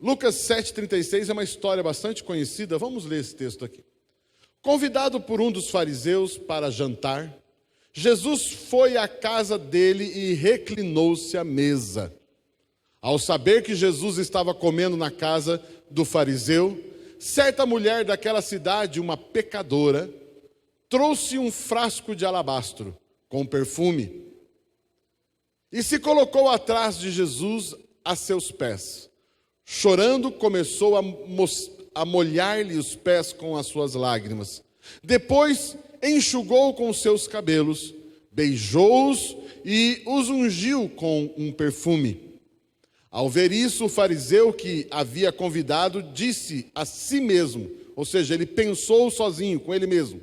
Lucas 7,36 é uma história bastante conhecida. Vamos ler esse texto aqui. Convidado por um dos fariseus para jantar, Jesus foi à casa dele e reclinou-se à mesa. Ao saber que Jesus estava comendo na casa do fariseu, certa mulher daquela cidade, uma pecadora, trouxe um frasco de alabastro com perfume e se colocou atrás de Jesus a seus pés. Chorando, começou a molhar-lhe os pés com as suas lágrimas. Depois enxugou com seus cabelos, beijou-os e os ungiu com um perfume. Ao ver isso, o fariseu que havia convidado disse a si mesmo, ou seja, ele pensou sozinho, com ele mesmo: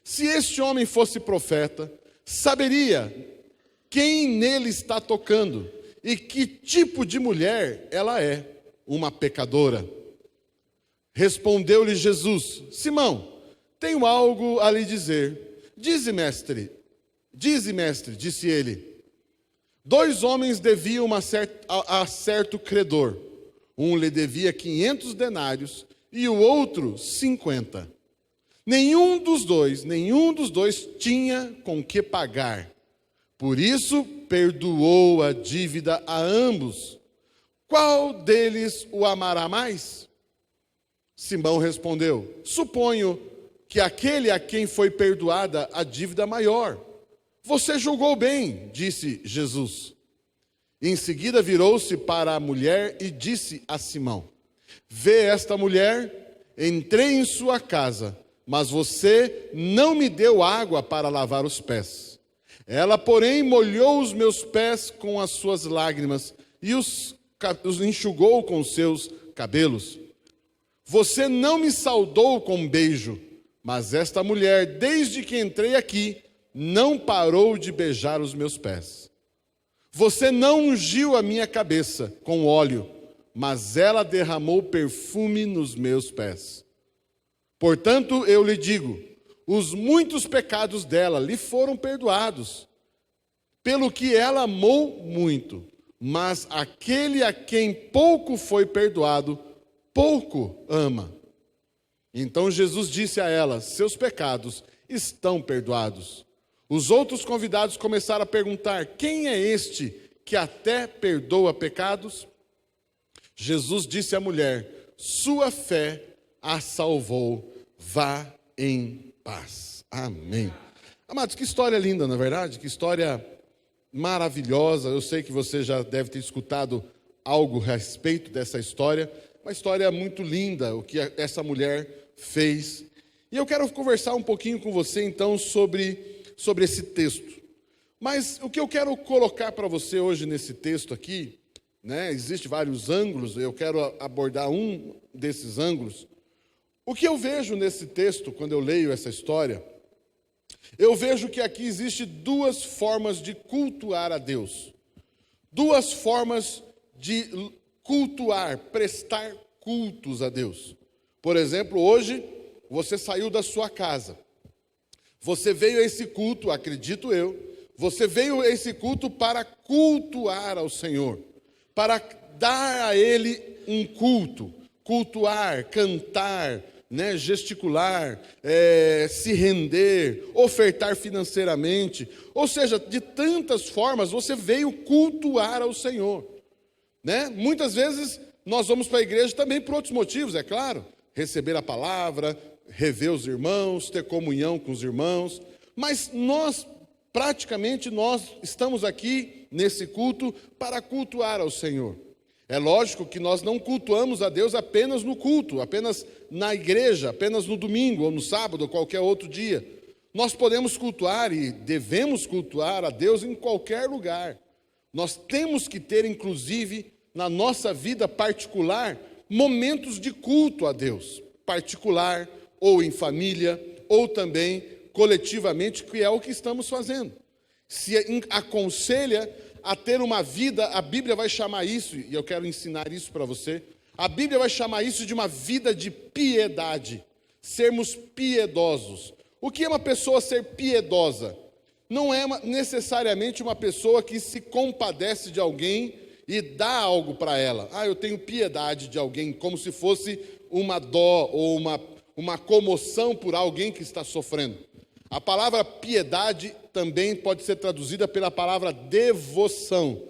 se este homem fosse profeta, saberia quem nele está tocando e que tipo de mulher ela é, uma pecadora. Respondeu-lhe Jesus: Simão, tenho algo a lhe dizer. Dize, mestre, disse ele. 2 homens deviam a certo credor. Um lhe devia 500 denários e o outro 50. Nenhum dos dois tinha com que pagar. Por isso, perdoou a dívida a ambos. Qual deles o amará mais? Simão respondeu: suponho que aquele a quem foi perdoada a dívida maior. Você julgou bem, disse Jesus. Em seguida virou-se para a mulher e disse a Simão: vê esta mulher, entrei em sua casa, mas você não me deu água para lavar os pés. Ela, porém, molhou os meus pés com as suas lágrimas e os enxugou com os seus cabelos. Você não me saudou com um beijo, mas esta mulher, desde que entrei aqui, não parou de beijar os meus pés. Você não ungiu a minha cabeça com óleo, mas ela derramou perfume nos meus pés. Portanto, eu lhe digo, os muitos pecados dela lhe foram perdoados, pelo que ela amou muito. Mas aquele a quem pouco foi perdoado, pouco ama. Então Jesus disse a ela: seus pecados estão perdoados. Os outros convidados começaram a perguntar: quem é este que até perdoa pecados? Jesus disse à mulher: sua fé a salvou, vá em paz. Amém. Amados, que história linda, na verdade, que história maravilhosa. Eu sei que você já deve ter escutado algo a respeito dessa história, uma história muito linda, o que essa mulher fez. E eu quero conversar um pouquinho com você, então, sobre esse texto. Mas o que eu quero colocar para você hoje nesse texto aqui, né, existem vários ângulos, eu quero abordar um desses ângulos. O que eu vejo nesse texto, quando eu leio essa história, eu vejo que aqui existe 2 formas de cultuar a Deus. 2 formas de cultuar, prestar cultos a Deus. Por exemplo, hoje você saiu da sua casa. Você veio a esse culto, acredito eu, você veio a esse culto para cultuar ao Senhor, para dar a Ele um culto, cultuar, cantar, né, gesticular, se render, ofertar financeiramente, ou seja, de tantas formas você veio cultuar ao Senhor, né? Muitas vezes nós vamos para a igreja também por outros motivos, é claro, receber a palavra, rever os irmãos, ter comunhão com os irmãos, mas praticamente nós estamos aqui nesse culto para cultuar ao Senhor. É lógico que nós não cultuamos a Deus apenas no culto, apenas na igreja, apenas no domingo, ou no sábado, ou qualquer outro dia. Nós podemos cultuar e devemos cultuar a Deus em qualquer lugar. Nós temos que ter, inclusive, na nossa vida particular, momentos de culto a Deus, particular, ou em família, ou também coletivamente, que é o que estamos fazendo. Se aconselha a ter uma vida, a Bíblia vai chamar isso, e eu quero ensinar isso para você, a Bíblia vai chamar isso de uma vida de piedade, sermos piedosos. O que é uma pessoa ser piedosa? Não é necessariamente uma pessoa que se compadece de alguém e dá algo para ela. Eu tenho piedade de alguém, como se fosse uma dó ou uma comoção por alguém que está sofrendo. A palavra piedade também pode ser traduzida pela palavra devoção.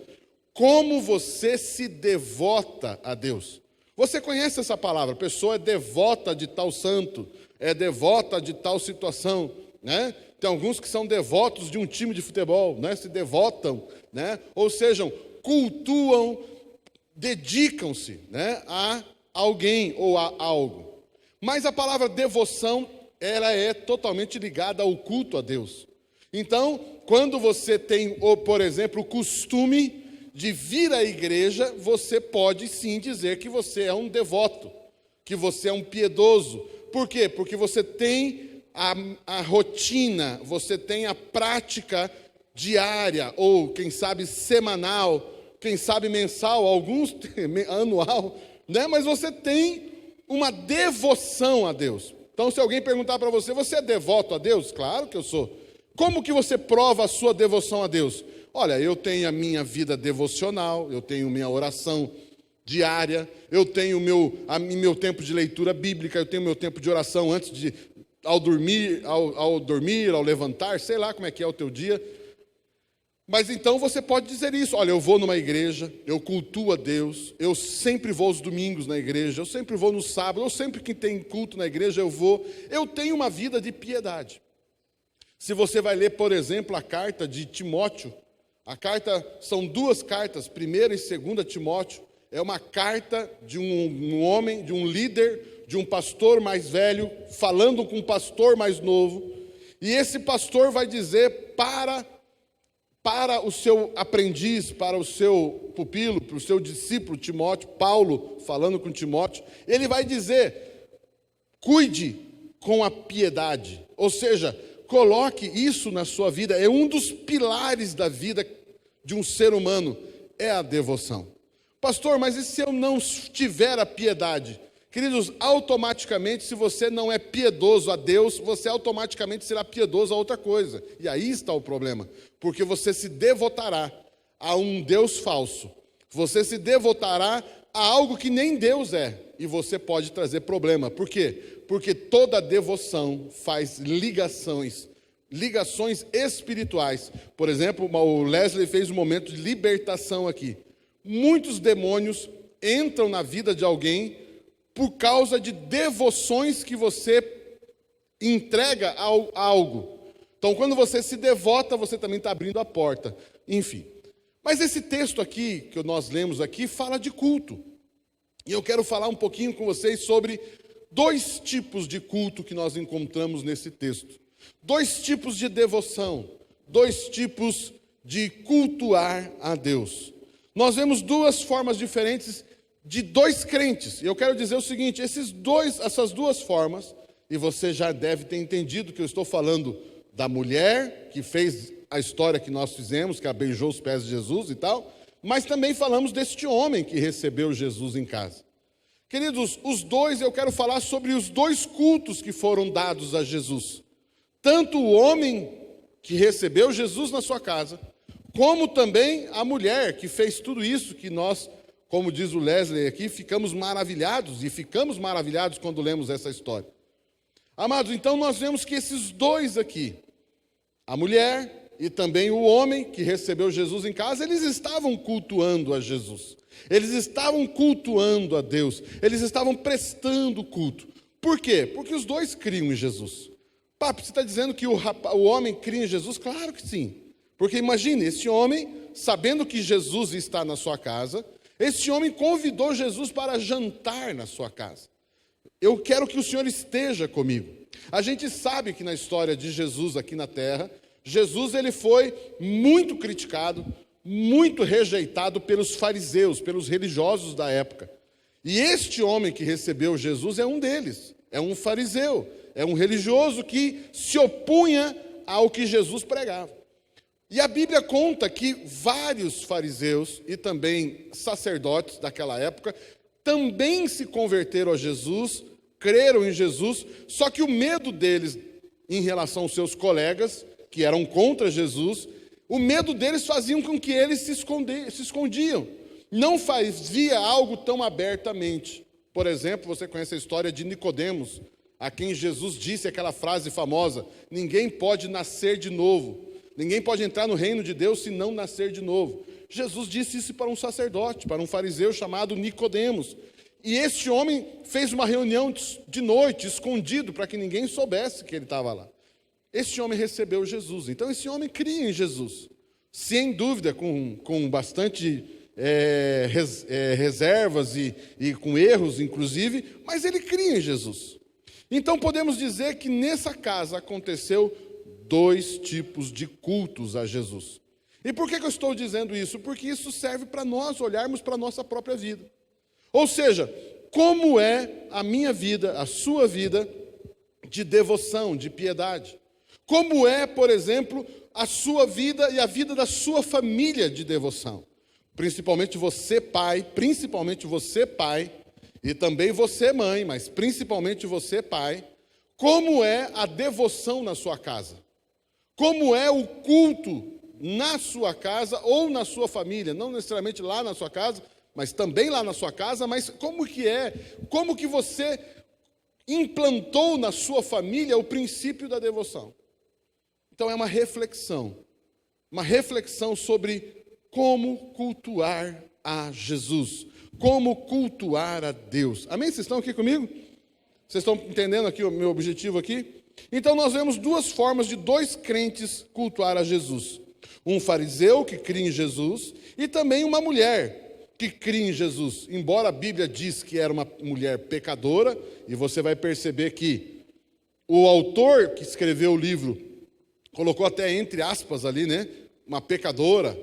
Como você se devota a Deus. Você conhece essa palavra? A pessoa é devota de tal santo, é devota de tal situação, né? Tem alguns que são devotos de um time de futebol, né? Se devotam, né? Ou seja, cultuam, dedicam-se, né? A alguém ou a algo. Mas a palavra devoção, ela é totalmente ligada ao culto a Deus. Então, quando você tem, por exemplo, o costume de vir à igreja, você pode sim dizer que você é um devoto, que você é um piedoso. Por quê? Porque você tem a rotina, você tem a prática diária, ou quem sabe semanal, quem sabe mensal, alguns anual, né? Mas você tem uma devoção a Deus. Então, se alguém perguntar para você, você é devoto a Deus? Claro que eu sou. Como que você prova a sua devoção a Deus? Olha, eu tenho a minha vida devocional, eu tenho minha oração diária, eu tenho meu tempo de leitura bíblica, eu tenho meu tempo de oração antes de, ao dormir, ao levantar, sei lá como é que é o teu dia. Mas então você pode dizer isso, olha, eu vou numa igreja, eu cultuo a Deus, eu sempre vou aos domingos na igreja, eu sempre vou no sábado, eu sempre que tem culto na igreja eu vou, eu tenho uma vida de piedade. Se você vai ler, por exemplo, a carta de Timóteo, a carta, são duas cartas, 1ª e 2ª Timóteo, é uma carta de um homem, de um líder, de um pastor mais velho, falando com um pastor mais novo, e esse pastor vai dizer para o seu aprendiz, para o seu pupilo, para o seu discípulo Timóteo, Paulo falando com Timóteo, ele vai dizer, cuide com a piedade, ou seja, coloque isso na sua vida, é um dos pilares da vida de um ser humano, é a devoção. Pastor, mas e se eu não tiver a piedade? Queridos, automaticamente, se você não é piedoso a Deus, você automaticamente será piedoso a outra coisa. E aí está o problema, porque você se devotará a um Deus falso. Você se devotará a algo que nem Deus é, e você pode trazer problema. Por quê? Porque toda devoção faz ligações espirituais. Por exemplo, o Leslie fez um momento de libertação aqui. Muitos demônios entram na vida de alguém por causa de devoções que você entrega a algo. Então, quando você se devota, você também está abrindo a porta. Enfim. Mas esse texto aqui, que nós lemos aqui, fala de culto. E eu quero falar um pouquinho com vocês sobre 2 tipos de culto que nós encontramos nesse texto. 2 tipos de devoção, 2 tipos de cultuar a Deus. Nós vemos 2 formas diferentes de 2 crentes. E eu quero dizer o seguinte, essas 2 formas, e você já deve ter entendido que eu estou falando da mulher que fez a história que nós fizemos, que ela beijou os pés de Jesus e tal, mas também falamos deste homem que recebeu Jesus em casa. Queridos, eu quero falar sobre os 2 cultos que foram dados a Jesus. Tanto o homem que recebeu Jesus na sua casa, como também a mulher que fez tudo isso que nós, como diz o Leslie aqui, ficamos maravilhados quando lemos essa história. Amados, então nós vemos que esses 2 aqui, a mulher e também o homem que recebeu Jesus em casa, eles estavam cultuando a Jesus. Eles estavam cultuando a Deus. Eles estavam prestando culto. Por quê? Porque os 2 criam em Jesus. Papo, você está dizendo que o homem cria em Jesus? Claro que sim. Porque imagine, esse homem, sabendo que Jesus está na sua casa, esse homem convidou Jesus para jantar na sua casa. Eu quero que o Senhor esteja comigo. A gente sabe que na história de Jesus aqui na terra, Jesus ele foi muito criticado, muito rejeitado pelos fariseus, pelos religiosos da época. E este homem que recebeu Jesus é um deles, é um fariseu, é um religioso que se opunha ao que Jesus pregava. E a Bíblia conta que vários fariseus e também sacerdotes daquela época também se converteram a Jesus, creram em Jesus, só que o medo deles em relação aos seus colegas, que eram contra Jesus, o medo deles fazia com que eles se escondiam. não fazia algo tão abertamente. Por exemplo, você conhece a história de Nicodemos, a quem Jesus disse aquela frase famosa: ninguém pode nascer de novo, ninguém pode entrar no reino de Deus se não nascer de novo. Jesus disse isso para um sacerdote, para um fariseu chamado Nicodemos. E este homem fez uma reunião de noite, escondido, para que ninguém soubesse que ele estava lá. Este homem recebeu Jesus. Então esse homem cria em Jesus, sem dúvida, com bastante reservas e com erros, inclusive, mas ele cria em Jesus. Então podemos dizer que nessa casa aconteceu 2 tipos de cultos a Jesus. E por que eu estou dizendo isso? Porque isso serve para nós olharmos para a nossa própria vida. Ou seja, como é a minha vida, a sua vida de devoção, de piedade? Como é, por exemplo, a sua vida e a vida da sua família de devoção? Principalmente você pai, e também você mãe, mas principalmente você pai. Como é a devoção na sua casa? Como é o culto na sua casa ou na sua família? Não necessariamente lá na sua casa, mas também lá na sua casa. Mas como que você implantou na sua família o princípio da devoção? Então é uma reflexão sobre como cultuar a Jesus, como cultuar a Deus. Amém? Vocês estão aqui comigo? Vocês estão entendendo aqui o meu objetivo aqui? Então nós vemos 2 formas de 2 crentes cultuar a Jesus. Um fariseu que cria em Jesus e também uma mulher que cria em Jesus. Embora a Bíblia diz que era uma mulher pecadora, e você vai perceber que o autor que escreveu o livro colocou até entre aspas ali, né? Uma pecadora.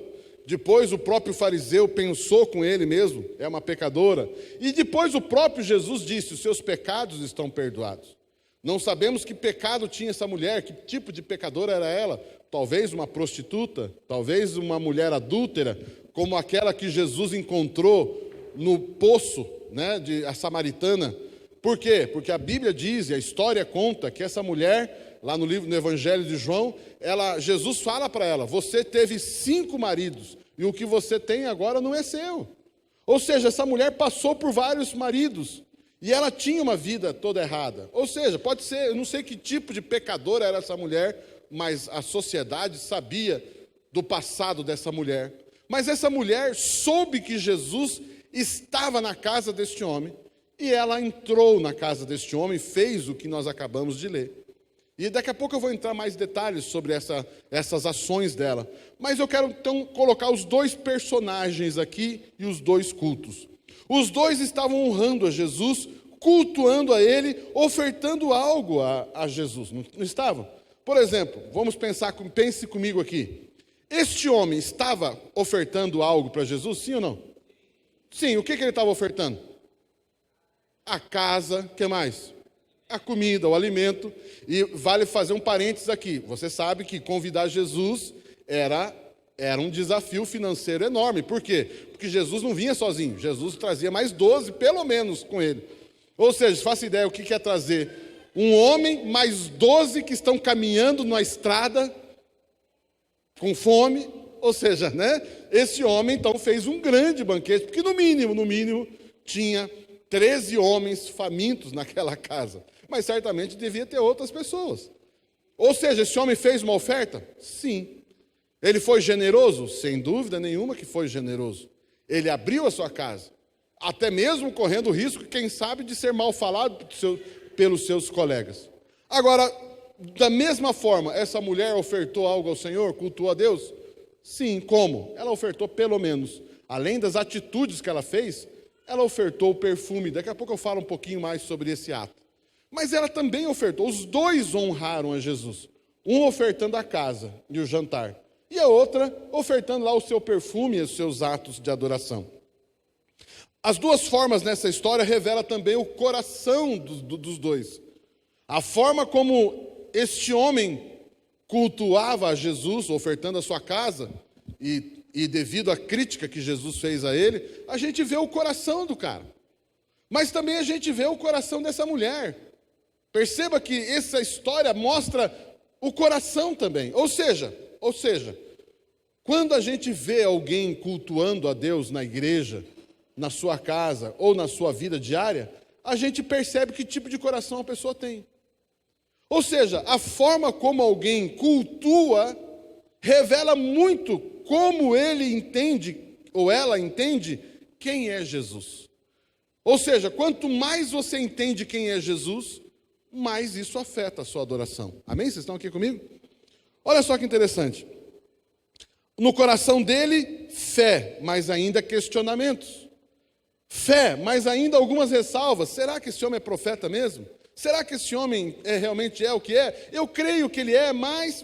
Depois o próprio fariseu pensou com ele mesmo, é uma pecadora. E depois o próprio Jesus disse: os seus pecados estão perdoados. Não sabemos que pecado tinha essa mulher, que tipo de pecadora era ela. Talvez uma prostituta, talvez uma mulher adúltera, como aquela que Jesus encontrou no poço, né, a samaritana. Por quê? Porque a Bíblia diz, e a história conta, que essa mulher, lá no Evangelho de João, Jesus fala para ela: você teve 5 maridos, e o que você tem agora não é seu. Ou seja, essa mulher passou por vários maridos, e ela tinha uma vida toda errada. Ou seja, pode ser, eu não sei que tipo de pecadora era essa mulher, mas a sociedade sabia do passado dessa mulher. Mas essa mulher soube que Jesus estava na casa deste homem, e ela entrou na casa deste homem, fez o que nós acabamos de ler. E daqui a pouco eu vou entrar mais detalhes sobre essas ações dela. Mas eu quero então colocar os 2 personagens aqui e os 2 cultos. Os 2 estavam honrando a Jesus, cultuando a Ele, ofertando algo a Jesus, não estavam? Por exemplo, pense comigo aqui. Este homem estava ofertando algo para Jesus, sim ou não? Sim, o que ele estava ofertando? A casa, o que mais? A comida, o alimento. E vale fazer um parênteses aqui. Você sabe que convidar Jesus era um desafio financeiro enorme. Por quê? Porque Jesus não vinha sozinho. Jesus trazia mais 12, pelo menos, com ele. Ou seja, faça ideia o que é trazer um homem mais 12 que estão caminhando na estrada com fome. Ou seja, né? Esse homem então fez um grande banquete, porque no mínimo, tinha 13 homens famintos naquela casa. Mas certamente devia ter outras pessoas. Ou seja, esse homem fez uma oferta? Sim. Ele foi generoso? Sem dúvida nenhuma que foi generoso. Ele abriu a sua casa, até mesmo correndo o risco, quem sabe, de ser mal falado pelos seus colegas. Agora, da mesma forma, essa mulher ofertou algo ao Senhor, cultuou a Deus? Sim, como? Ela ofertou pelo menos, além das atitudes que ela fez, ela ofertou o perfume. Daqui a pouco eu falo um pouquinho mais sobre esse ato. Mas ela também ofertou, os 2 honraram a Jesus. Um ofertando a casa e o jantar, e a outra ofertando lá o seu perfume e os seus atos de adoração. As 2 formas nessa história revelam também o coração dos 2. A forma como este homem cultuava a Jesus, ofertando a sua casa, e devido à crítica que Jesus fez a ele, a gente vê o coração do cara. Mas também a gente vê o coração dessa mulher. Perceba que essa história mostra o coração também. Ou seja, Quando a gente vê alguém cultuando a Deus na igreja, na sua casa ou na sua vida diária, a gente percebe que tipo de coração a pessoa tem. Ou seja, a forma como alguém cultua revela muito como ele entende, ou ela entende, quem é Jesus. Ou seja, quanto mais você entende quem é Jesus, mais isso afeta a sua adoração. Amém? Vocês estão aqui comigo? Olha só que interessante. No coração dele, fé, mas ainda questionamentos. Fé, mas ainda algumas ressalvas. Será que esse homem é profeta mesmo? Será que esse homem realmente é o que é? Eu creio que ele é, mas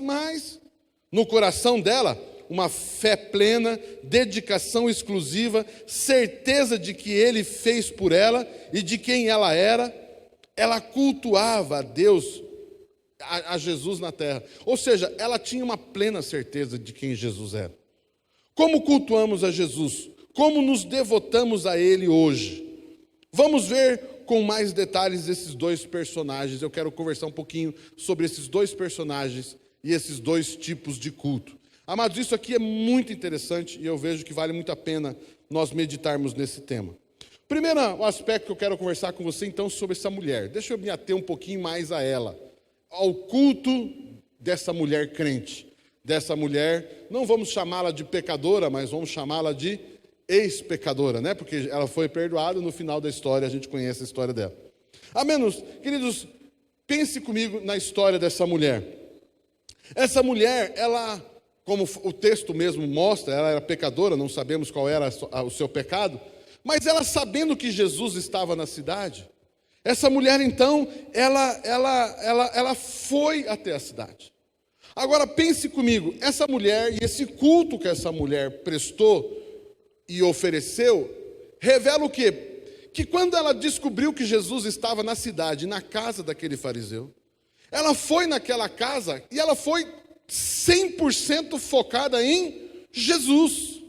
no coração dela, uma fé plena, dedicação exclusiva, certeza de que ele fez por ela e de quem ela era. Ela cultuava a Deus, a Jesus na terra. Ou seja, ela tinha uma plena certeza de quem Jesus era. Como cultuamos a Jesus? Como nos devotamos a Ele hoje? Vamos ver com mais detalhes esses dois personagens. Eu quero conversar um pouquinho sobre esses dois personagens e esses dois tipos de culto. Amados, isso aqui é muito interessante e eu vejo que vale muito a pena nós meditarmos nesse tema. Primeiro aspecto que eu quero conversar com você, então, sobre essa mulher. Deixa eu me ater um pouquinho mais a ela, ao culto dessa mulher crente. Dessa mulher, não vamos chamá-la de pecadora, mas vamos chamá-la de ex-pecadora, né? Porque ela foi perdoada, no final da história a gente conhece a história dela. Queridos, pense comigo na história dessa mulher. Essa mulher, ela, como o texto mesmo mostra, ela era pecadora, não sabemos qual era o seu pecado, mas ela, sabendo que Jesus estava na cidade, essa mulher então, ela foi até a cidade. Agora pense comigo, essa mulher e esse culto que essa mulher prestou e ofereceu, revela o quê? Que quando ela descobriu que Jesus estava na cidade, na casa daquele fariseu, ela foi naquela casa e ela foi 100% focada em Jesus.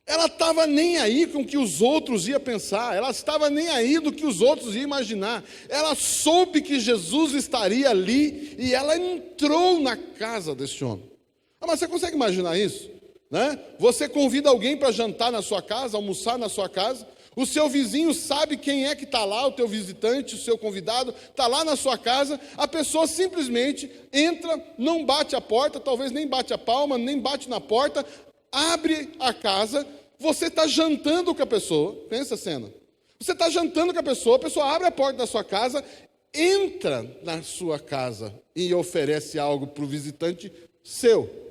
Ela estava nem aí com o que os outros iam pensar, ela estava nem aí do que os outros iam imaginar. Ela soube que Jesus estaria ali e ela entrou na casa desse homem. Mas você consegue imaginar isso? Né? Você convida alguém para jantar na sua casa, almoçar na sua casa, o seu vizinho sabe quem é que está lá, o teu visitante, o seu convidado, está lá na sua casa, a pessoa simplesmente entra, não bate a porta, talvez nem bate a palma, nem bate na porta, abre a casa, você está jantando com a pessoa, pensa a cena, você está jantando com a pessoa abre a porta da sua casa, entra na sua casa e oferece algo para o visitante seu.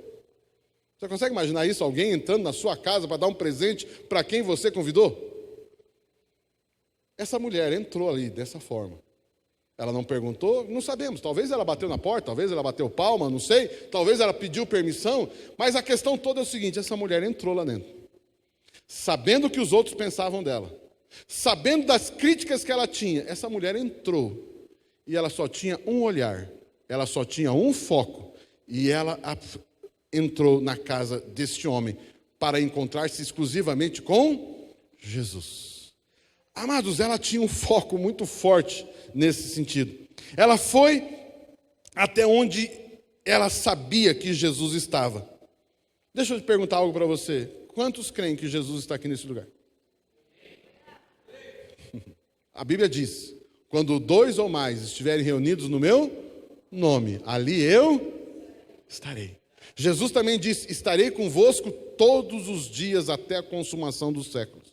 Você consegue imaginar isso? Alguém entrando na sua casa para dar um presente para quem você convidou? Essa mulher entrou ali dessa forma. Ela não perguntou, não sabemos. Talvez ela bateu na porta, talvez ela bateu palma, não sei. Talvez ela pediu permissão. Mas a questão toda é o seguinte, essa mulher entrou lá dentro. Sabendo o que os outros pensavam dela. Sabendo das críticas que ela tinha. Essa mulher entrou. E ela só tinha um olhar. Ela só tinha um foco. E ela entrou na casa deste homem para encontrar-se exclusivamente com Jesus. Amados, ela tinha um foco muito forte nesse sentido. Ela foi até onde ela sabia que Jesus estava. Deixa eu te perguntar algo para você. Quantos creem que Jesus está aqui nesse lugar? A Bíblia diz, quando 2 ou mais estiverem reunidos no meu nome, ali eu estarei. Jesus também disse, estarei convosco todos os dias até a consumação dos séculos.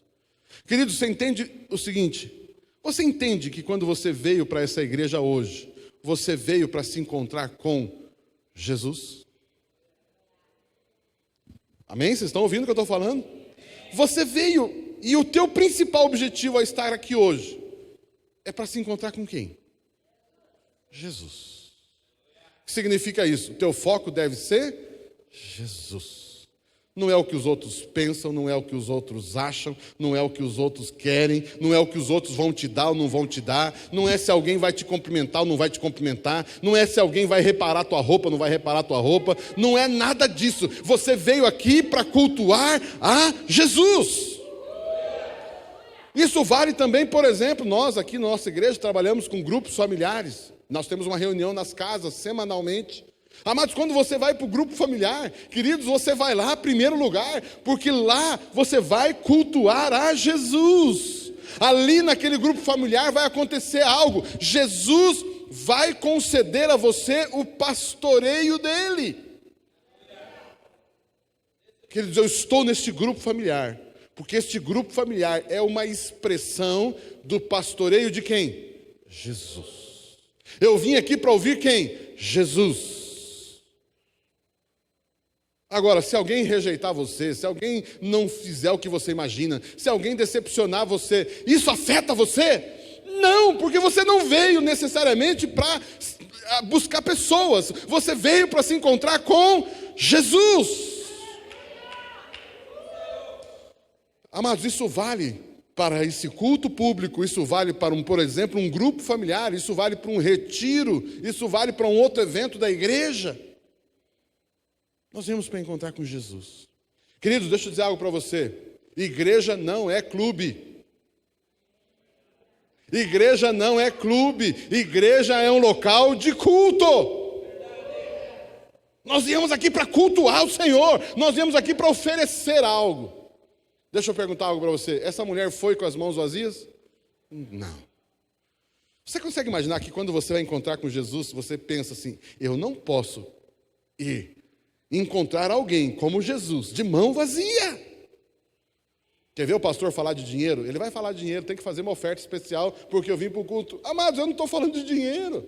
Querido, você entende o seguinte, você entende que quando você veio para essa igreja hoje, você veio para se encontrar com Jesus? Amém? Vocês estão ouvindo o que eu estou falando? Você veio, e o teu principal objetivo a estar aqui hoje, é para se encontrar com quem? Jesus. O que significa isso? O teu foco deve ser Jesus. Não é o que os outros pensam, não é o que os outros acham, não é o que os outros querem, não é o que os outros vão te dar ou não vão te dar, não é se alguém vai te cumprimentar ou não vai te cumprimentar, não é se alguém vai reparar tua roupa ou não vai reparar tua roupa, não é nada disso. Você veio aqui para cultuar a Jesus. Isso vale também, por exemplo, nós aqui na nossa igreja trabalhamos com grupos familiares. Nós temos uma reunião nas casas semanalmente, Amados, quando você vai para o grupo familiar, queridos, você vai lá, primeiro lugar, porque lá você vai cultuar a Jesus. Ali naquele grupo familiar vai acontecer algo. Jesus vai conceder a você o pastoreio dele. Queridos, eu estou neste grupo familiar, porque este grupo familiar é uma expressão do pastoreio de quem? Jesus. Eu vim aqui para ouvir quem? Jesus. Agora, se alguém rejeitar você, se alguém não fizer o que você imagina, se alguém decepcionar você, isso afeta você? Não, porque você não veio necessariamente para buscar pessoas, você veio para se encontrar com Jesus. Amados, isso vale para esse culto público, isso vale para, por exemplo, um grupo familiar, isso vale para um retiro, isso vale para um outro evento da igreja. Nós viemos para encontrar com Jesus. Queridos, deixa eu dizer algo para você. Igreja não é clube. Igreja não é clube. Igreja é um local de culto. Nós viemos aqui para cultuar o Senhor. Nós viemos aqui para oferecer algo. Deixa eu perguntar algo para você. Essa mulher foi com as mãos vazias? Não. Você consegue imaginar que quando você vai encontrar com Jesus, você pensa assim, eu não posso ir encontrar alguém como Jesus, de mão vazia. Quer ver o pastor falar de dinheiro? Ele vai falar de dinheiro, tem que fazer uma oferta especial, porque eu vim para o culto. Amados, eu não estou falando de dinheiro.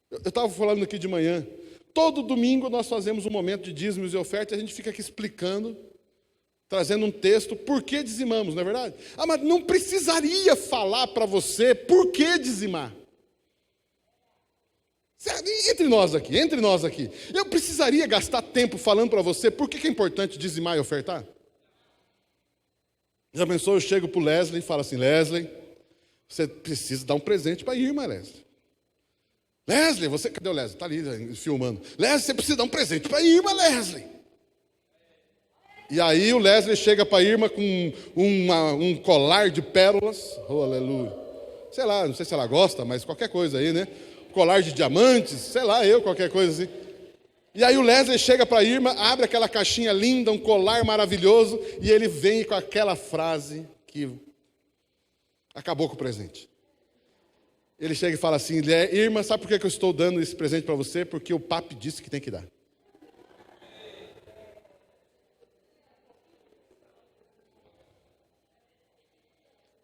Eu estava falando aqui de manhã. Todo domingo nós fazemos um momento de dízimos e ofertas, e a gente fica aqui explicando, trazendo um texto, por que dizimamos, não é verdade? Mas não precisaria falar para você por que dizimar. Entre nós aqui. Eu precisaria gastar tempo falando para você por que é importante dizimar e ofertar? Já pensou, eu chego para o Leslie e falo assim, Leslie, você precisa dar um presente para a irmã, Leslie. Leslie, cadê o Leslie? Está ali filmando. Leslie, você precisa dar um presente para a irmã, Leslie. E aí o Leslie chega para a irmã com um colar de pérolas, oh, aleluia. Sei lá, não sei se ela gosta, mas qualquer coisa aí, né? Colar de diamantes, sei lá, qualquer coisa assim. E aí o Leslie chega para a irmã, abre aquela caixinha linda, um colar maravilhoso, e ele vem com aquela frase que acabou com o presente. Ele chega e fala assim, irmã, sabe por que eu estou dando esse presente para você? Porque o papi disse que tem que dar.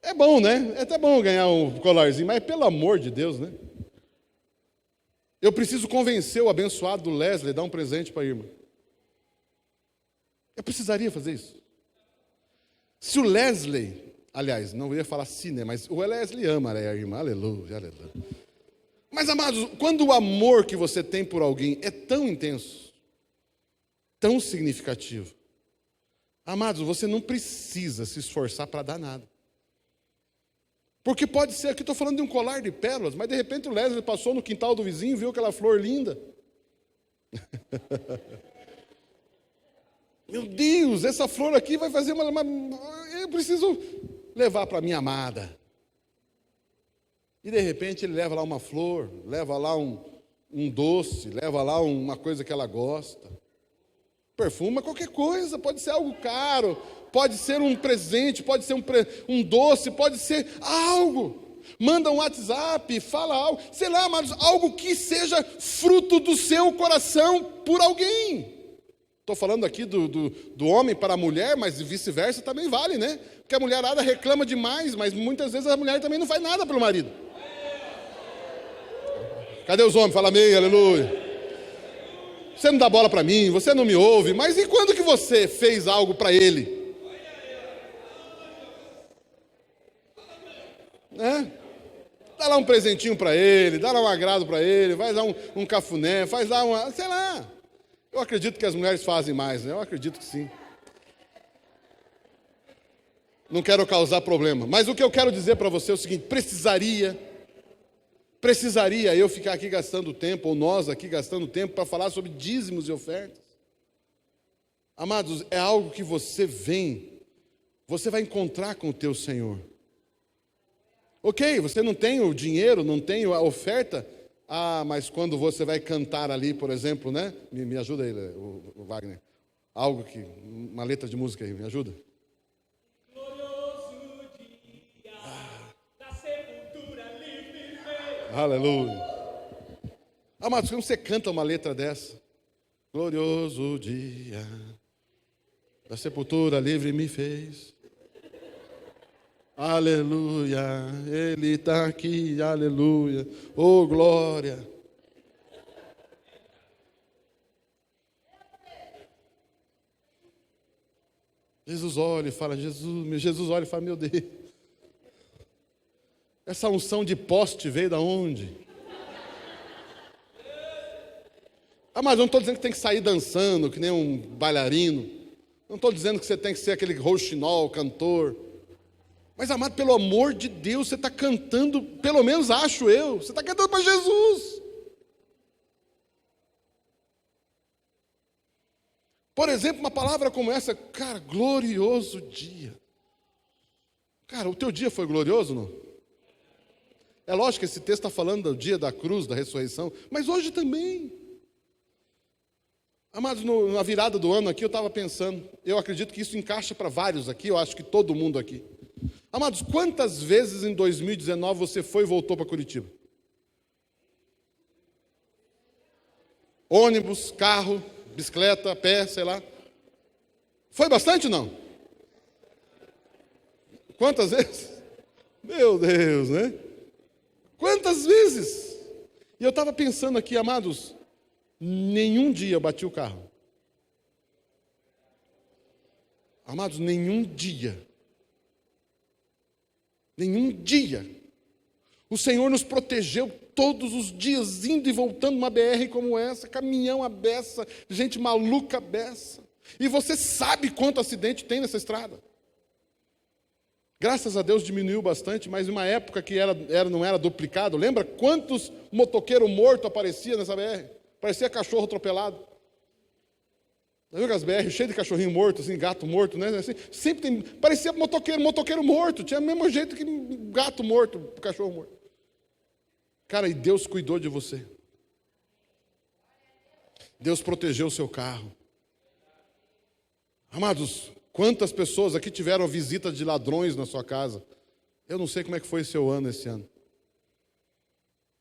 É bom, né? É até bom ganhar um colarzinho, mas pelo amor de Deus, né? Eu preciso convencer o abençoado do Leslie a dar um presente para a irmã. Eu precisaria fazer isso. Se o Leslie, aliás, não ia falar se, né? Mas o Leslie ama a irmã, aleluia, aleluia. Mas, amados, quando o amor que você tem por alguém é tão intenso, tão significativo, amados, você não precisa se esforçar para dar nada. Porque pode ser, aqui estou falando de um colar de pérolas, mas de repente o Leslie passou no quintal do vizinho e viu aquela flor linda. Meu Deus, essa flor aqui vai fazer eu preciso levar para minha amada. E de repente ele leva lá uma flor, leva lá um doce, leva lá uma coisa que ela gosta. Perfuma qualquer coisa, pode ser algo caro, pode ser um presente, pode ser um doce, pode ser algo. Manda um WhatsApp, fala algo, sei lá, mas algo que seja fruto do seu coração por alguém. Estou falando aqui do homem para a mulher, mas vice-versa também vale, né? Porque a mulherada reclama demais, mas muitas vezes a mulher também não faz nada pelo marido. Cadê os homens? Fala amém, aleluia. Você não dá bola para mim, você não me ouve, mas e quando que você fez algo para ele? Dá lá um presentinho para ele, dá lá um agrado para ele, faz lá um cafuné, faz lá sei lá. Eu acredito que as mulheres fazem mais, né? Eu acredito que sim. Não quero causar problema, mas o que eu quero dizer para você é o seguinte, precisaria eu ficar aqui gastando tempo, ou nós aqui gastando tempo para falar sobre dízimos e ofertas? Amados, é algo que você vai encontrar com o teu Senhor. Ok, você não tem o dinheiro, não tem a oferta, Ah, mas quando você vai cantar ali, por exemplo, né? Me ajuda aí, o Wagner. Algo que, uma letra de música aí, me ajuda? Glorioso dia da sepultura livre. Aleluia. Amados, como você canta uma letra dessa? Glorioso dia da sepultura livre me fez. Aleluia, Ele está aqui, aleluia, oh glória. Jesus olha e fala, Jesus olha e fala, meu Deus, essa unção de poste veio da onde? Ah, mas eu não estou dizendo que tem que sair dançando, que nem um bailarino, não estou dizendo que você tem que ser aquele rouxinol, cantor. Mas, amado, pelo amor de Deus, você está cantando, pelo menos acho eu, você está cantando para Jesus. Por exemplo, uma palavra como essa, cara, glorioso dia. Cara, o teu dia foi glorioso, não? É lógico que esse texto está falando do dia da cruz, da ressurreição, mas hoje também. Amados, na virada do ano aqui eu estava pensando, eu acredito que isso encaixa para vários aqui, eu acho que todo mundo aqui. Amados, quantas vezes em 2019 você foi e voltou para Curitiba? Ônibus, carro, bicicleta, pé, sei lá. Foi bastante, não? Quantas vezes? Meu Deus, né? Quantas vezes? E eu estava pensando aqui, amados, nenhum dia eu bati o carro. Amados, nenhum dia. Nenhum dia. O Senhor nos protegeu todos os dias, indo e voltando uma BR como essa, caminhão a beça, gente maluca a beça. E você sabe quanto acidente tem nessa estrada. Graças a Deus diminuiu bastante, mas em uma época que não era duplicado, lembra quantos motoqueiros mortos apareciam nessa BR? Parecia cachorro atropelado. Já viu as BR cheias de cachorrinho morto, assim, gato morto, né? Assim, sempre tem, parecia motoqueiro morto, tinha o mesmo jeito que gato morto, cachorro morto. Cara, e Deus cuidou de você. Deus protegeu o seu carro. Amados, quantas pessoas aqui tiveram visita de ladrões na sua casa? Eu não sei como é que foi seu ano esse ano.